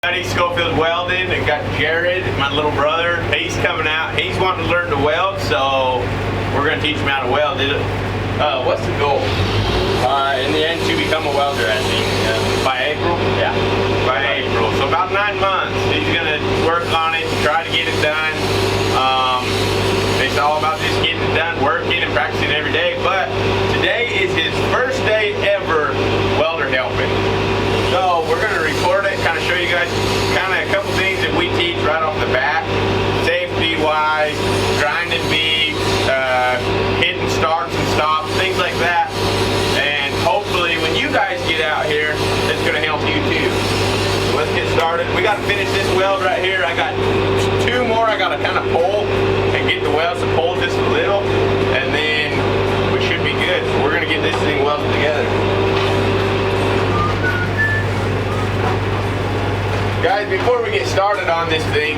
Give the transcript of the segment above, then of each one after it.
Schofield welding, and got Jared, my little brother. He's coming out. He's wanting to learn to weld, so we're going to teach him how to weld. What's the goal? In the end, to become a welder, I think. By April? Yeah, by April. So about 9 months. He's going to work on it, try to get it done. It's all about just getting it done, working and practicing every day. But today is his first day ever welder helping. So we're going to record it, kind of show you guys kind of a couple things that we teach right off the bat. Safety wise, grinding beads, hitting starts and stops, things like that. And hopefully when you guys get out here, it's going to help you too. So let's get started. We got to finish this weld right here. I got 2 more I got to kind of pull and get the welds to pull just a little, and then we should be good. So we're going to get this thing welded together. Guys, before we get started on this thing,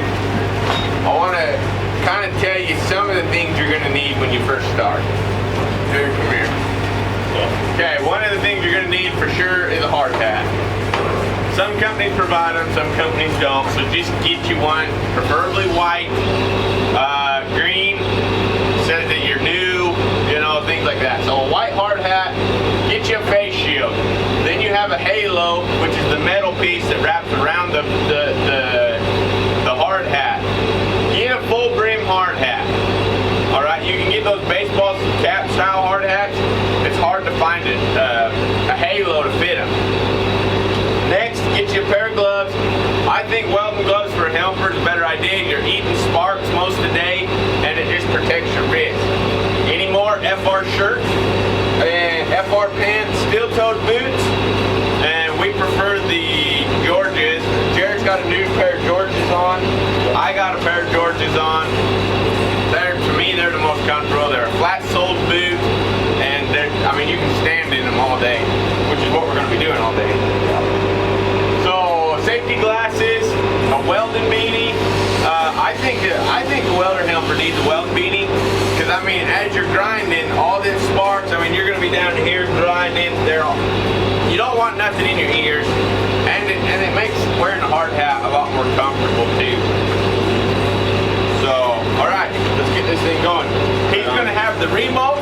I want to kind of tell you some of the things you're going to need when you first start. Here, come here. Okay, one of the things you're going to need for sure is a hard hat. Some companies provide them, some companies don't, so just get you one, preferably white, green, says that you're new, you know, things like that. So a white hard hat, get you a face shield. Then you have a halo, which is the metal piece that wraps around the hard hat. Get a full brim hard hat. Alright, you can get those baseball cap style hard hats. It's hard to find a halo to fit them. Next, get you a pair of gloves. I think welding gloves for a helper is a better idea. You're eating sparks most of the day, and it just protects your wrist. Any more FR shirts and FR pants, steel-toed boots, and we prefer the Georges. Jared's got a new pair of Georges on. I got a pair of Georges on. To me, they're the most comfortable. They're a flat-soled boot, and I mean, you can stand in them all day, which is what we're going to be doing all day. So, safety glasses, a welding beanie. I think the welder helper needs a welding beanie, because I mean, as you're grinding, all them sparks, I mean, you're going to be down here grinding. You don't want nothing in your ears, and it makes wearing a hard hat a lot more comfortable too. So, all right, let's get this thing going. He's going to have the remote.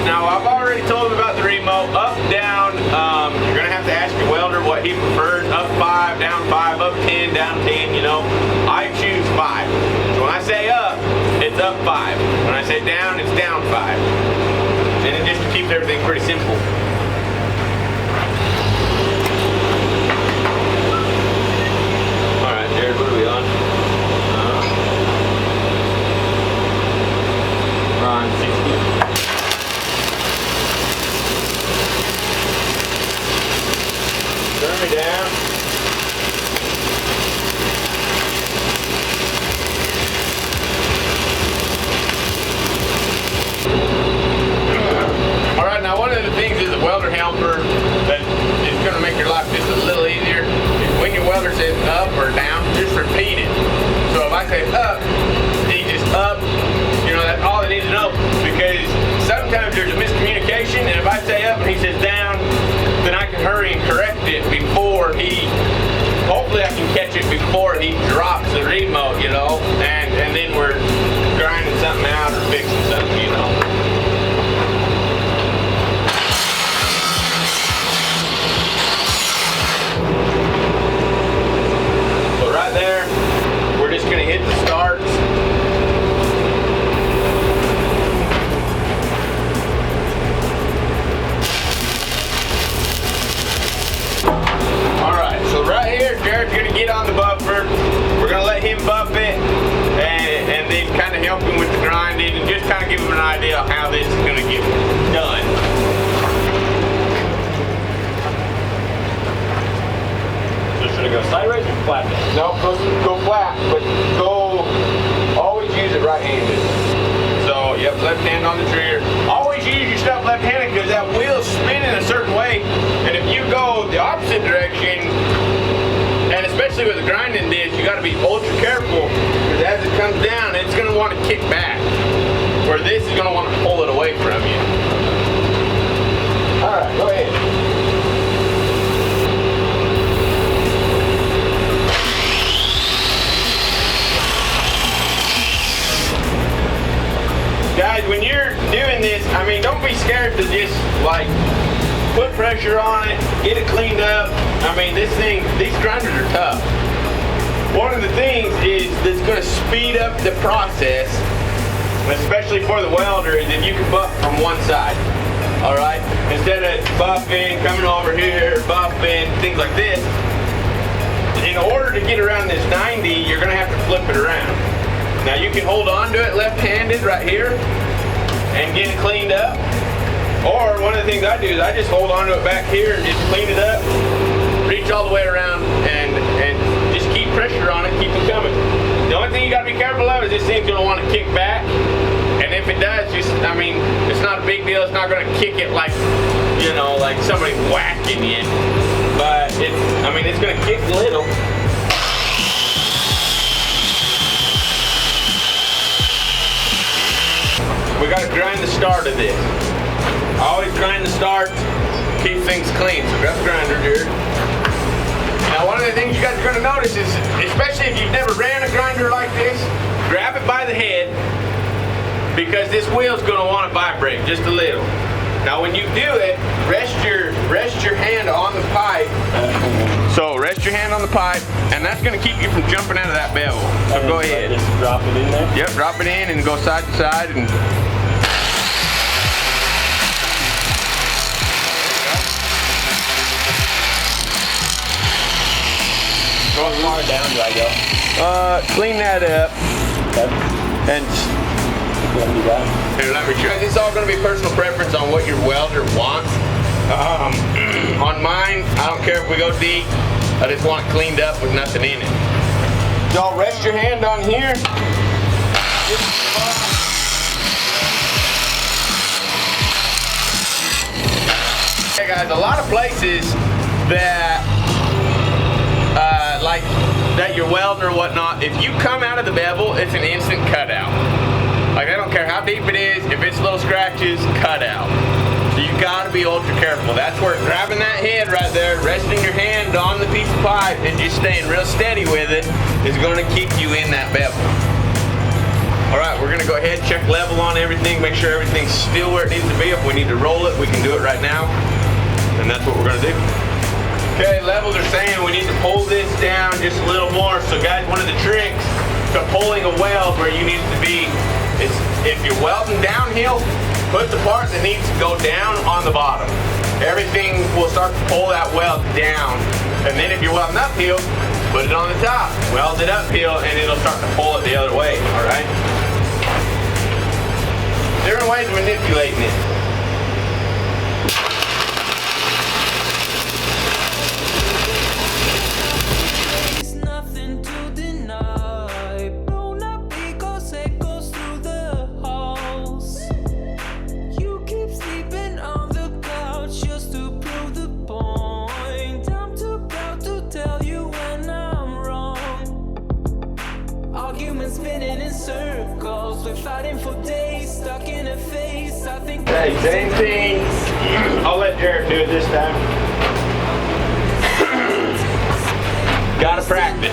Now I've already told him about the remote. Up, down. You're going to have to ask your welder what he prefers. Up 5, down 5, up 10, down 10. You know, I choose 5. So when I say up, it's up 5. When I say down, it's down 5. And it just keeps everything pretty simple. All right, Jared, what are we on? We're on 60. Turn me down. Alright, now one of the things is a welder helper that is going to make your life just a little easier is when your welder says up or down, just repeat it. So if I say up, he just up, you know, that's all I need to know, because sometimes there's a miscommunication, and if I say up and he says down, then I can hurry and correct it before hopefully I can catch it before he drops the remote, you know, and then we're grinding something out or fixing something, you know. So right there, we're just going to hit the starts. Right here, Jared's going to get on the buffer. We're going to let him buff it and then kind of help him with the grinding and just kind of give him an idea of how this is going to get done. So should I go sideways or flat? No, go flat, but always use it right-handed. So, yep, left hand on the trigger. Always use your stuff left-handed, because that wheel's spinning a certain way, and if you go the opposite direction, and especially with the grinding disc, you got to be ultra careful, because as it comes down, it's going to want to kick back, where this is going to want to pull it away from you. All right, go ahead. scared to just like put pressure on it, get it cleaned up. I mean, these grinders are tough. One of the things is that's going to speed up the process, especially for the welder, is if you can buff from one side. All right, instead of buffing, coming over here, buffing, things like this. In order to get around this 90, you're going to have to flip it around. Now you can hold on to it left-handed right here and get it cleaned up. Or one of the things I do is I just hold on to it back here and just clean it up, reach all the way around, and just keep pressure on it, keep it coming. The only thing you got to be careful of is this thing's going to want to kick back, and if it does, I mean, it's not a big deal. It's not going to kick it like, you know, like somebody whacking you, but it's going to kick a little. We got to grind the start of this. Always grind the start, keep things clean. So grab the grinder here. Now one of the things you guys are going to notice is, especially if you've never ran a grinder like this, grab it by the head, because this wheel's going to want to vibrate just a little. Now when you do it, rest your hand on the pipe. So rest your hand on the pipe, and that's going to keep you from jumping out of that bevel. So go ahead. Just drop it in there? Yep, drop it in and go side to side. And how far down do I go? Clean that up. Okay. And here, let me show you. It's all going to be personal preference on what your welder wants. On mine, I don't care if we go deep. I just want it cleaned up with nothing in it. So rest your hand on here. Hey guys, a lot of places that like that you're welding or whatnot, if you come out of the bevel, it's an instant cutout. Like, I don't care how deep it is, if it's little scratches, cut out. So you gotta be ultra careful. That's where grabbing that head right there, resting your hand on the piece of pipe and just staying real steady with it is gonna keep you in that bevel. All right, we're gonna go ahead, check level on everything, make sure everything's still where it needs to be. If we need to roll it, we can do it right now. And that's what we're gonna do. Okay, levels are saying we need to pull this down just a little more. So guys, one of the tricks to pulling a weld where you need to be is, if you're welding downhill, put the part that needs to go down on the bottom. Everything will start to pull that weld down. And then if you're welding uphill, put it on the top. Weld it uphill and it'll start to pull it the other way, all right? Different ways of manipulating it. Hey, same thing. I'll let Jared do it this time. Gotta practice.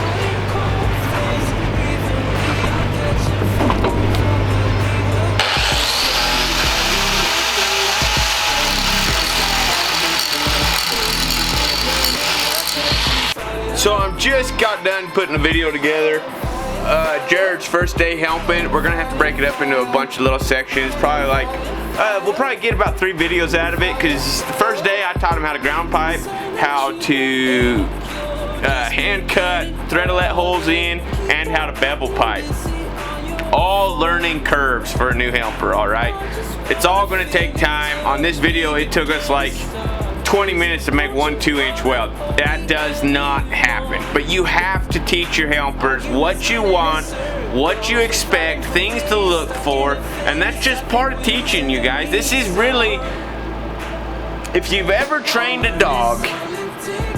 So I'm just got done putting a video together. Jared's first day helping. We're gonna have to break it up into a bunch of little sections. Probably like, we'll probably get about 3 videos out of it, because the first day I taught him how to ground pipe, how to hand cut, threadlet holes in, and how to bevel pipe. All learning curves for a new helper, all right? It's all gonna take time. On this video, it took us like 20 minutes to make one 2-inch weld. That does not happen. But you have to teach your helpers what you want, what you expect, things to look for, and that's just part of teaching you guys. This is really, if you've ever trained a dog,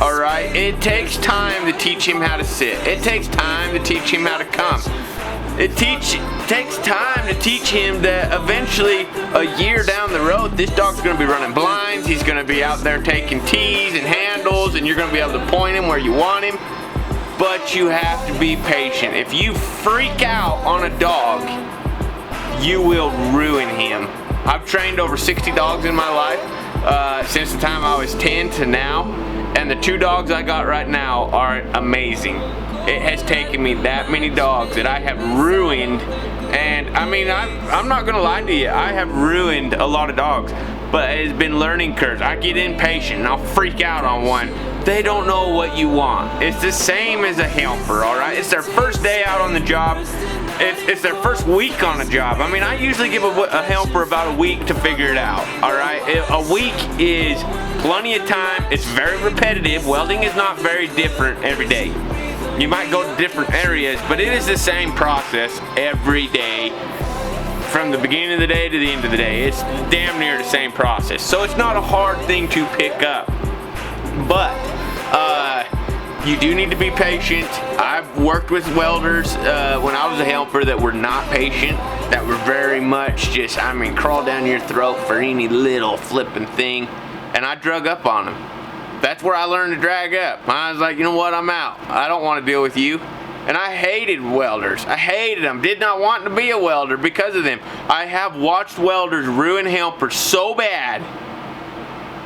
all right, it takes time to teach him how to sit. It takes time to teach him how to come. It takes time to teach him that eventually, a year down the road, this dog's going to be running blinds, he's going to be out there taking tees and handles, and you're going to be able to point him where you want him. But you have to be patient. If you freak out on a dog, you will ruin him. I've trained over 60 dogs in my life, since the time I was 10 to now, and the 2 dogs I got right now are amazing. It has taken me that many dogs that I have ruined, and I mean, I'm not gonna lie to you, I have ruined a lot of dogs, but it's been learning curves. I get impatient and I'll freak out on one. They don't know what you want. It's the same as a helper, all right? It's their first day out on the job. It's their first week on a job. I mean, I usually give a helper about a week to figure it out, all right? A week is plenty of time. It's very repetitive. Welding is not very different every day. You might go to different areas, but it is the same process every day from the beginning of the day to the end of the day. It's damn near the same process. So it's not a hard thing to pick up. But you do need to be patient. I've worked with welders when I was a helper that were not patient, that were very much just, I mean, crawl down your throat for any little flipping thing, and I drug up on them. That's where I learned to drag up. I was like, you know what, I'm out. I don't want to deal with you. And I hated welders. I hated them. Did not want to be a welder because of them. I have watched welders ruin helpers so bad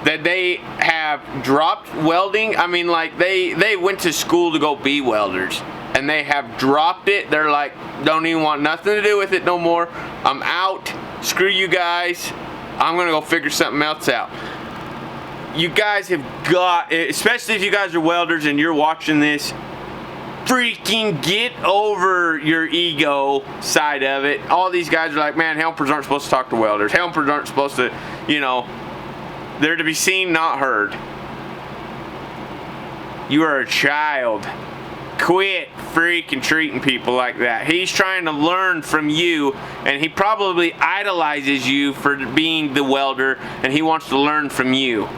that they have dropped welding. I mean, like, they went to school to go be welders, and they have dropped it. They're like, don't even want nothing to do with it no more. I'm out. Screw you guys. I'm gonna go figure something else out. You guys have got, especially if you guys are welders and you're watching this, freaking get over your ego side of it. All these guys are like, man, helpers aren't supposed to talk to welders. Helpers aren't supposed to, you know, they're to be seen, not heard. You are a child. Quit freaking treating people like that. He's trying to learn from you, and he probably idolizes you for being the welder, and he wants to learn from you.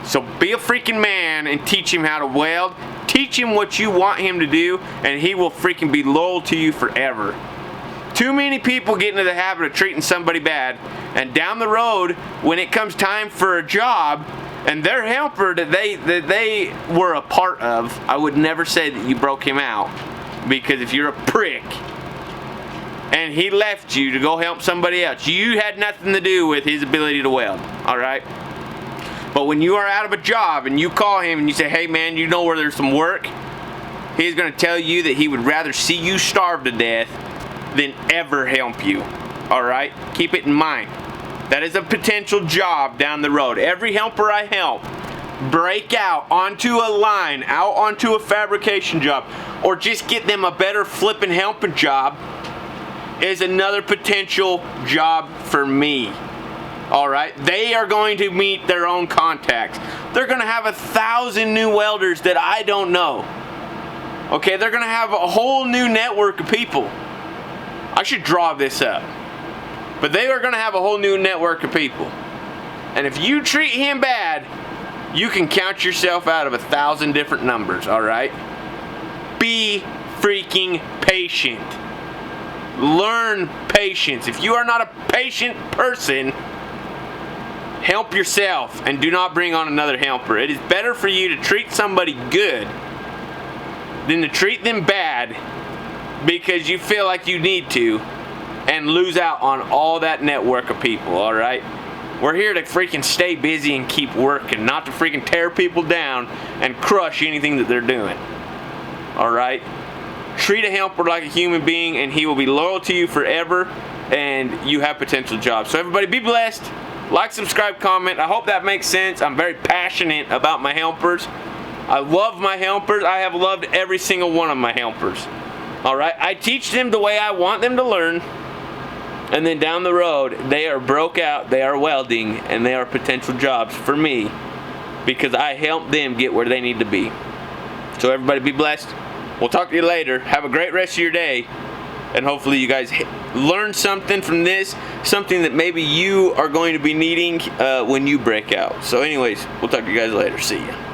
So be a freaking man and teach him how to weld. Teach him what you want him to do, and he will freaking be loyal to you forever. Too many people get into the habit of treating somebody bad, and down the road, when it comes time for a job, and their helper that they were a part of, I would never say that you broke him out, because if you're a prick and he left you to go help somebody else, you had nothing to do with his ability to weld, all right? But when you are out of a job and you call him and you say, hey man, you know where there's some work, he's going to tell you that he would rather see you starve to death than ever help you. Alright? Keep it in mind. That is a potential job down the road. Every helper I help break out onto a line, out onto a fabrication job, or just get them a better flipping helping job is another potential job for me. Alright? They are going to meet their own contacts. They're going to have 1,000 new welders that I don't know. Okay? They're going to have a whole new network of people. I should draw this up. But they are going to have a whole new network of people. And if you treat him bad, you can count yourself out of 1,000 different numbers, alright? Be freaking patient. Learn patience. If you are not a patient person, help yourself and do not bring on another helper. It is better for you to treat somebody good than to treat them bad because you feel like you need to and lose out on all that network of people, alright? We're here to freaking stay busy and keep working, not to freaking tear people down and crush anything that they're doing. Alright? Treat a helper like a human being and he will be loyal to you forever, and you have potential jobs. So everybody be blessed. Like, subscribe, comment. I hope that makes sense. I'm very passionate about my helpers. I love my helpers. I have loved every single one of my helpers. Alright? I teach them the way I want them to learn. And then down the road, they are broke out, they are welding, and they are potential jobs for me because I help them get where they need to be. So everybody be blessed. We'll talk to you later. Have a great rest of your day. And hopefully you guys learn something from this, something that maybe you are going to be needing when you break out. So anyways, we'll talk to you guys later. See ya.